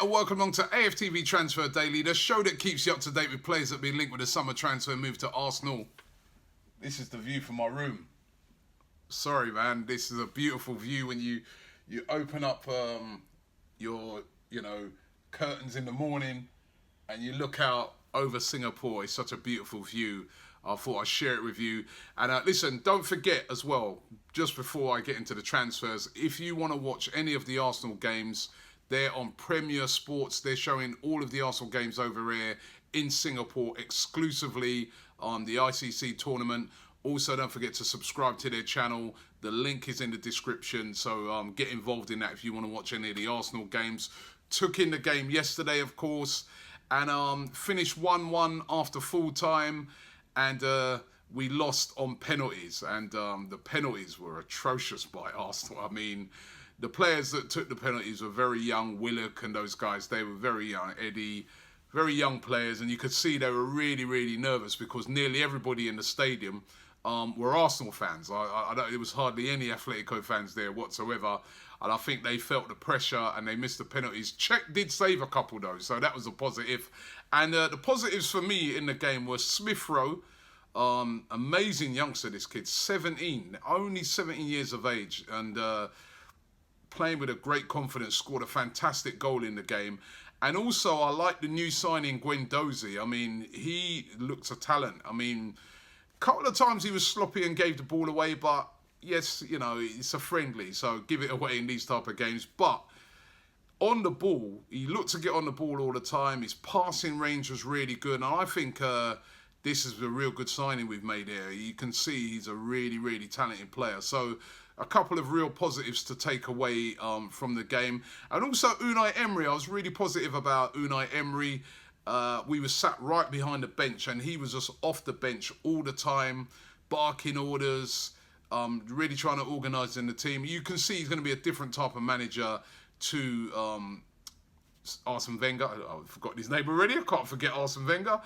and welcome along to AFTV Transfer Daily, the show that keeps you up to date with players that have been linked with a summer transfer move to Arsenal. This is the view from my room. Sorry, man, this is a beautiful view when you open up your curtains in the morning and you look out over Singapore. It's such a beautiful view. I thought I'd share it with you. And listen, don't forget as well, just before I get into the transfers, if you want to watch any of the Arsenal games, they're on Premier Sports. They're showing all of the Arsenal games over here in Singapore exclusively on the ICC tournament. Also, don't forget to subscribe to their channel. The link is in the description. So get involved in that if you want to watch any of the Arsenal games. Took in the game yesterday, of course, and finished 1-1 after full time. And we lost on penalties. And the penalties were atrocious by Arsenal. I mean, the players that took the penalties were very young. Willock and those guys, they were very young. Eddie, very young players. And you could see they were really, really nervous because nearly everybody in the stadium were Arsenal fans. There was hardly any Atletico fans there whatsoever. And I think they felt the pressure and they missed the penalties. Czech did save a couple though, so that was a positive. And the positives for me in the game were Smith Rowe. Amazing youngster, this kid, 17, only 17 years of age. And playing with a great confidence, scored a fantastic goal in the game. And also, I like the new signing, Guendouzi. I mean, he looks a talent. I mean, a couple of times he was sloppy and gave the ball away, but yes, you know, it's a friendly, so give it away in these type of games. But on the ball, he looked to get on the ball all the time. His passing range was really good. And I think this is a real good signing we've made here. You can see he's a really, really talented player. So a couple of real positives to take away from the game. And also Unai Emery. I was really positive about Unai Emery. We were sat right behind the bench and he was just off the bench all the time, barking orders, really trying to organise in the team. You can see he's going to be a different type of manager to Arsene Wenger. I've forgotten his name already. I can't forget Arsene Wenger.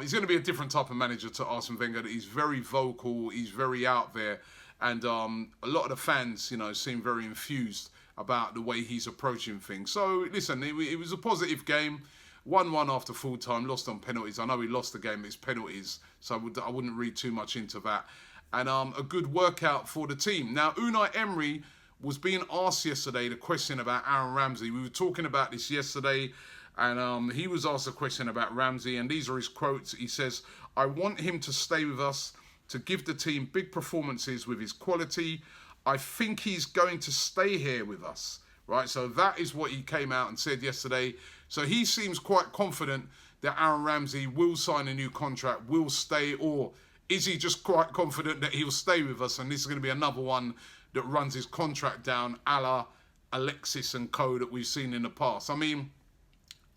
He's going to be a different type of manager to Arsene Wenger. He's very vocal. He's very out there. And a lot of the fans, you know, seem very infused about the way he's approaching things. So, listen, it was a positive game. 1-1 after full time, lost on penalties. I know we lost the game, it's penalties, so I wouldn't read too much into that. And a good workout for the team. Now, Unai Emery was being asked yesterday the question about Aaron Ramsey. We were talking about this yesterday, and he was asked a question about Ramsey, and these are his quotes. He says, "I want him to stay with us, to give the team big performances with his quality. I think he's going to stay here with us." Right, so that is what he came out and said yesterday. So he seems quite confident that Aaron Ramsey will sign a new contract, will stay, or is he just quite confident that he'll stay with us and this is going to be another one that runs his contract down a la Alexis and co that we've seen in the past? I mean,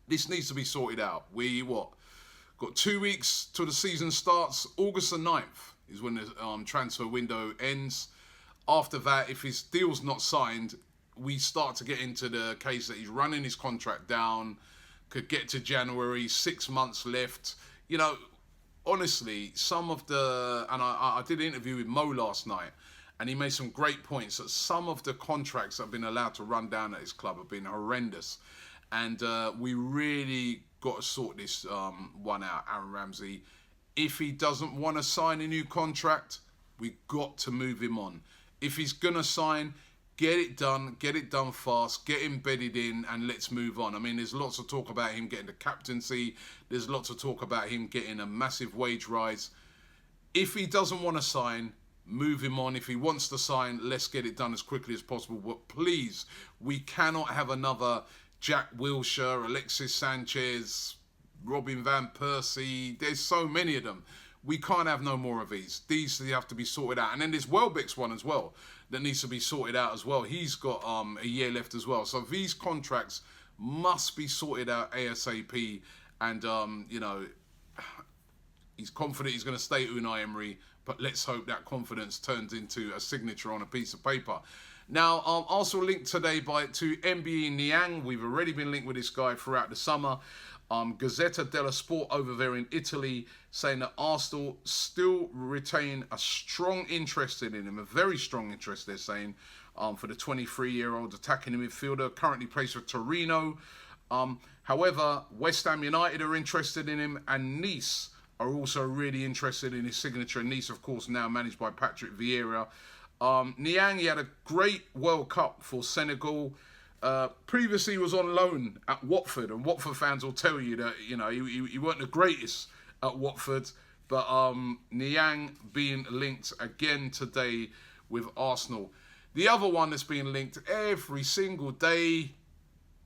this needs to be sorted out. Got 2 weeks till the season starts. August the 9th is when the transfer window ends. After that, if his deal's not signed, we start to get into the case that he's running his contract down, could get to January, 6 months left. You know, honestly, some of the, and I did an interview with Mo last night, and he made some great points that some of the contracts that have been allowed to run down at his club have been horrendous. And we really got to sort this one out, Aaron Ramsey. If he doesn't want to sign a new contract, we got to move him on. If he's going to sign, get it done fast, get him bedded in, and let's move on. I mean, there's lots of talk about him getting the captaincy. There's lots of talk about him getting a massive wage rise. If he doesn't want to sign, move him on. If he wants to sign, let's get it done as quickly as possible. But please, we cannot have another Jack Wilshere, Alexis Sanchez, Robin Van Persie. There's so many of them. We can't have no more of these. These have to be sorted out. And then there's Welbeck's one as well that needs to be sorted out as well. He's got a year left as well. So these contracts must be sorted out ASAP. And, you know, he's confident he's going to stay Unai Emery, but let's hope that confidence turns into a signature on a piece of paper. Now, also linked today to MBE Niang. We've already been linked with this guy throughout the summer. Gazzetta dello Sport over there in Italy saying that Arsenal still retain a strong interest in him, a very strong interest, they're saying, for the 23-year-old attacking midfielder, currently plays for Torino. However, West Ham United are interested in him, and Nice are also really interested in his signature. Nice, of course, now managed by Patrick Vieira. Niang, he had a great World Cup for Senegal. Previously, he was on loan at Watford, and Watford fans will tell you that he weren't the greatest at Watford. But Niang being linked again today with Arsenal. The other one that's being linked every single day,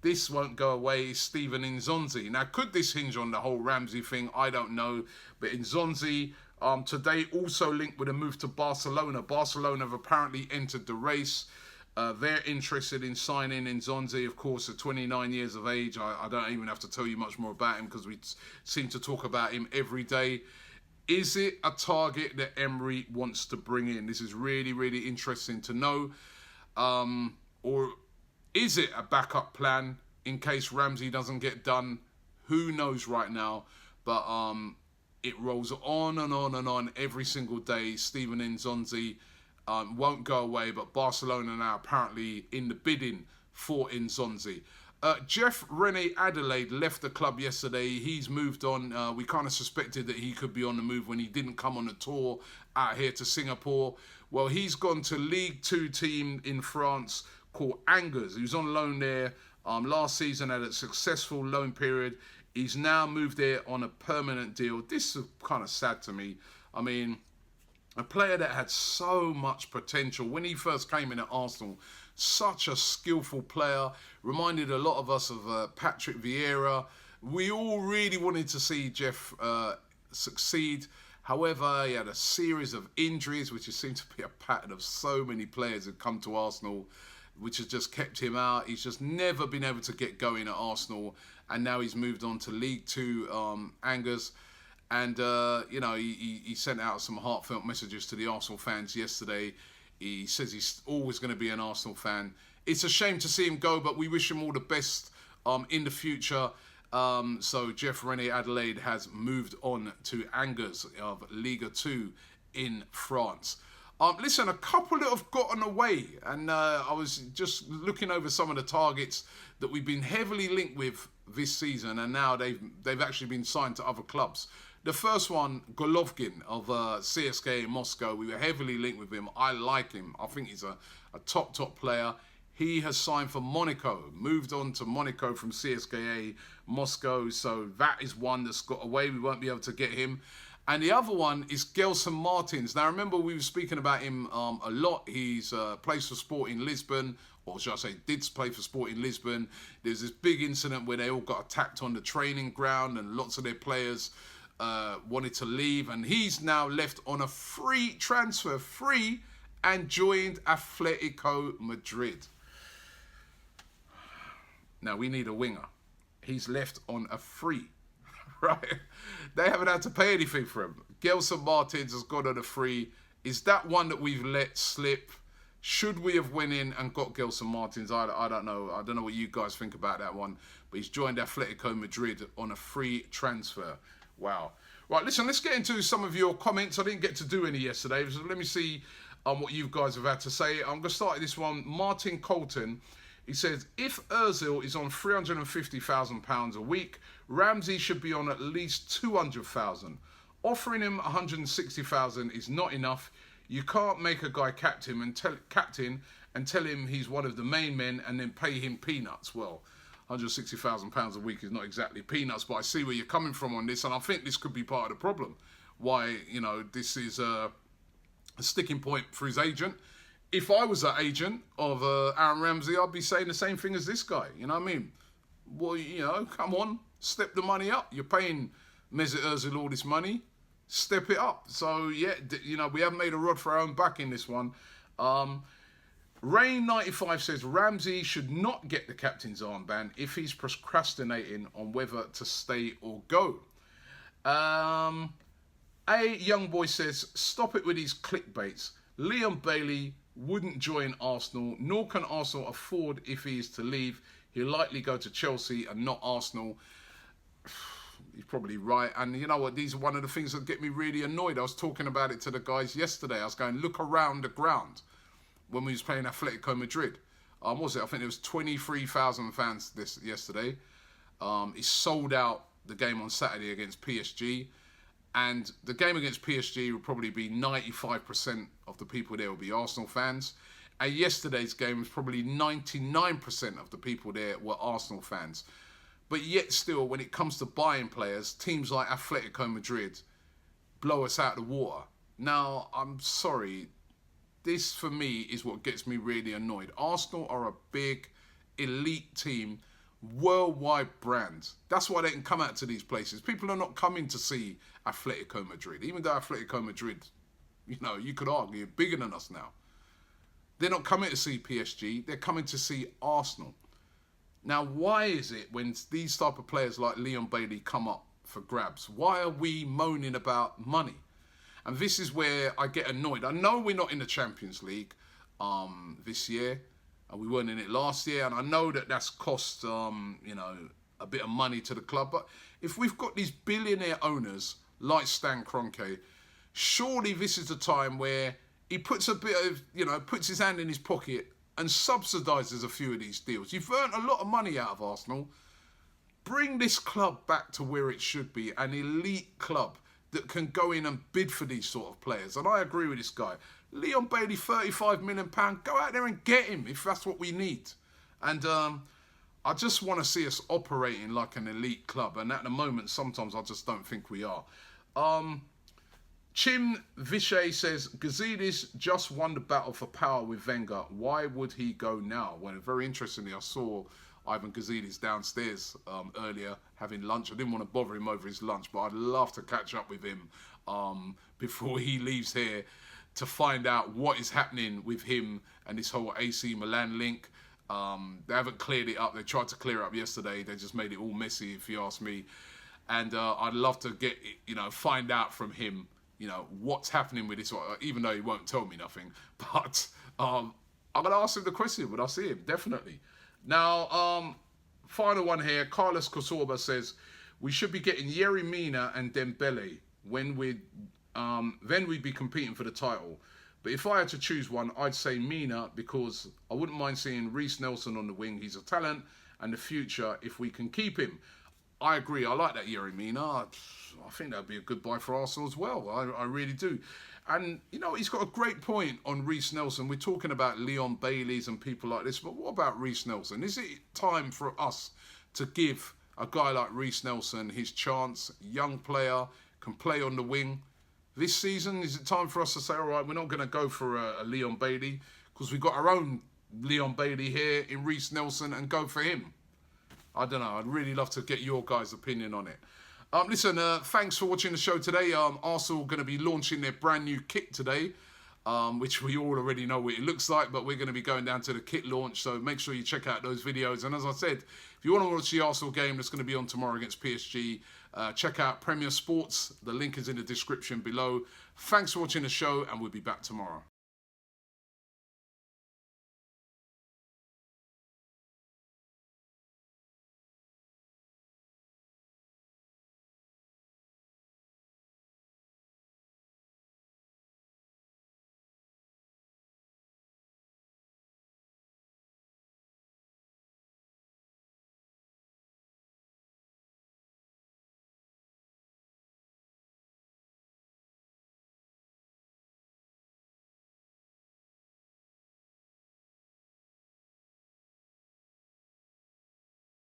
this won't go away, is Steven Nzonzi. Now, could this hinge on the whole Ramsey thing? I don't know. But Nzonzi today also linked with a move to Barcelona. Barcelona have apparently entered the race. They're interested in signing Nzonzi, of course, at 29 years of age. I don't even have to tell you much more about him because we seem to talk about him every day. Is it a target that Emery wants to bring in? This is really, really interesting to know. Or is it a backup plan in case Ramsey doesn't get done? Who knows right now? But it rolls on and on and on every single day. Steven Nzonzi won't go away, but Barcelona now apparently in the bidding for Nzonzi. Jeff Rene Adelaide left the club yesterday. He's moved on. We kind of suspected that he could be on the move when he didn't come on the tour out here to Singapore. Well, he's gone to League 2 team in France called Angers. He was on loan there last season, had a successful loan period. He's now moved there on a permanent deal. This is kind of sad to me. I mean, a player that had so much potential when he first came in at Arsenal. Such a skillful player. Reminded a lot of us of Patrick Vieira. We all really wanted to see Jeff succeed. However, he had a series of injuries, which has seemed to be a pattern of so many players who come to Arsenal, which has just kept him out. He's just never been able to get going at Arsenal. And now he's moved on to League 2 Angers. And, he sent out some heartfelt messages to the Arsenal fans yesterday. He says he's always going to be an Arsenal fan. It's a shame to see him go, but we wish him all the best in the future. So Jeff Rene Adelaide has moved on to Angers of Liga 2 in France. Listen, a couple that have gotten away, and I was just looking over some of the targets that we've been heavily linked with this season, and now they've actually been signed to other clubs. The first one, Golovkin of CSKA Moscow. We were heavily linked with him. I like him. I think he's a top player. He has signed for Monaco, moved on to Monaco from CSKA Moscow. So that is one that's got away. We won't be able to get him. And the other one is Gelson Martins. Now, remember, we were speaking about him a lot. He's plays for Sporting Lisbon, or should I say, did play for Sporting Lisbon. There's this big incident where they all got attacked on the training ground, and lots of their players wanted to leave, and he's now left on a free transfer, and joined Atletico Madrid. Now we need a winger. He's left on a free, right? They haven't had to pay anything for him. Gelson Martins has gone on a free. Is that one that we've let slip? Should we have went in and got Gelson Martins? I don't know. I don't know what you guys think about that one. But he's joined Atletico Madrid on a free transfer. Wow. Right, listen, let's get into some of your comments. I didn't get to do any yesterday, so let me see what you guys have had to say. I'm going to start with this one. Martin Colton, he says, if Ozil is on £350,000 a week, Ramsey should be on at least 200,000. Offering him 160,000 is not enough. You can't make a guy captain and tell him he's one of the main men and then pay him peanuts. Well, £160,000 a week is not exactly peanuts, but I see where you're coming from on this, and I think this could be part of the problem. Why, this is a sticking point for his agent. If I was an agent of Aaron Ramsey, I'd be saying the same thing as this guy. You know what I mean? Well, come on, step the money up. You're paying Mesut Ozil all this money. Step it up. So, yeah, we haven't made a rod for our own back in this one. Rain95 says Ramsey should not get the captain's armband if he's procrastinating on whether to stay or go. A young boy says, stop it with these clickbaits. Leon Bailey wouldn't join Arsenal, nor can Arsenal afford if he is to leave. He'll likely go to Chelsea and not Arsenal. He's probably right. And you know what? These are one of the things that get me really annoyed. I was talking about it to the guys yesterday. I was going, look around the ground when we was playing Atletico Madrid. What was it? I think there was 23,000 fans yesterday. He sold out the game on Saturday against PSG. And the game against PSG will probably be 95% of the people there will be Arsenal fans. And yesterday's game was probably 99% of the people there were Arsenal fans. But yet still, when it comes to buying players, teams like Atletico Madrid blow us out of the water. Now, I'm sorry. This, for me, is what gets me really annoyed. Arsenal are a big, elite team, worldwide brand. That's why they can come out to these places. People are not coming to see Atletico Madrid. Even though Atletico Madrid, you could argue, are bigger than us now. They're not coming to see PSG. They're coming to see Arsenal. Now, why is it when these type of players like Leon Bailey come up for grabs, why are we moaning about money? And this is where I get annoyed. I know we're not in the Champions League this year, and we weren't in it last year, and I know that that's cost a bit of money to the club. But if we've got these billionaire owners like Stan Kroenke, surely this is the time where he puts a bit of, puts his hand in his pocket and subsidises a few of these deals. You've earned a lot of money out of Arsenal. Bring this club back to where it should be, an elite club that can go in and bid for these sort of players. And I agree with this guy. Leon Bailey, £35 million. Go out there and get him if that's what we need. And I just want to see us operating like an elite club. And at the moment, sometimes I just don't think we are. Chim Vishay says, Gazidis just won the battle for power with Wenger. Why would he go now? Well, very interestingly, I saw Ivan Gazidis downstairs earlier having lunch. I didn't want to bother him over his lunch, but I'd love to catch up with him before he leaves here to find out what is happening with him and this whole AC Milan link. They haven't cleared it up. They tried to clear it up yesterday. They just made it all messy, if you ask me. And I'd love to get, find out from him, what's happening with this, even though he won't tell me nothing. But I'm going to ask him the question when I see him, definitely. Now, final one here. Carlos Kosorba says, we should be getting Yerry Mina and Dembele when then we'd be competing for the title. But if I had to choose one, I'd say Mina, because I wouldn't mind seeing Reece Nelson on the wing. He's a talent and the future if we can keep him. I agree. I like that Yerry Mina. I think that'd be a good buy for Arsenal as well. I really do. And, he's got a great point on Reece Nelson. We're talking about Leon Baileys and people like this, but what about Reece Nelson? Is it time for us to give a guy like Reece Nelson his chance? Young player, can play on the wing. This season, is it time for us to say, all right, we're not going to go for a Leon Bailey because we've got our own Leon Bailey here in Reece Nelson and go for him? I don't know. I'd really love to get your guys' opinion on it. Listen, thanks for watching the show today. Arsenal going to be launching their brand new kit today, which we all already know what it looks like, but we're going to be going down to the kit launch, so make sure you check out those videos. And as I said, if you want to watch the Arsenal game that's going to be on tomorrow against PSG, check out Premier Sports. The link is in the description below. Thanks for watching the show, and we'll be back tomorrow.